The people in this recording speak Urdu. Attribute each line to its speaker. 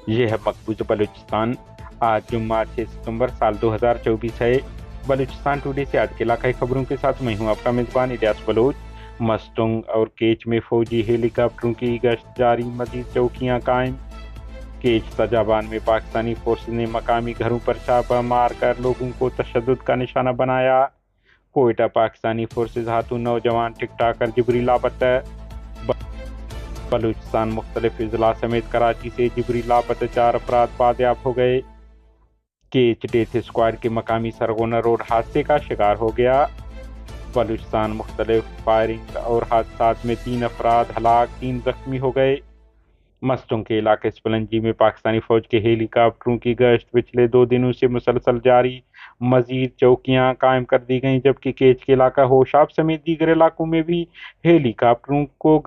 Speaker 1: یہ ہے مقبوضہ بلوچستان۔ آج جمعہ 6 ستمبر سال 2024 ہے۔ بلوچستان ٹوڈے سے آج کے علاقائی خبروں کے ساتھ میں ہوں آپ کا میزبان الیاس بلوچ۔ مسٹنگ اور کیچ میں فوجی ہیلی کاپٹروں کی گشت جاری، مزید چوکیاں قائم۔ کیچ تجابان میں پاکستانی فورسز نے مقامی گھروں پر چھاپہ مار کر لوگوں کو تشدد کا نشانہ بنایا۔ کوئٹہ پاکستانی فورسز ہاتھوں نوجوان ٹک ٹاکر جبری لاپتہ۔ بلوچستان مختلف اضلاع سمیت کراچی سے جبری لاپتہ 4 افراد بازیاب ہو گئے۔ کیچ ڈیتھ اسکواڈ کے مقامی سرغنہ روڈ حادثے کا شکار ہو گیا۔ بلوچستان مختلف فائرنگ اور حادثات میں 3 افراد ہلاک، 3 زخمی ہو گئے۔ مسٹنگ کے علاقے سپلنجی میں پاکستانی فوج کے ہیلی کاپٹروں کی گشت پچھلے 2 دنوں سے مسلسل جاری، مزید چوکیاں قائم کر دی گئیں، جبکہ کیچ کے علاقہ ہوشاب سمیت دیگر علاقوں میں بھی ہیلی کاپٹروں کو گشت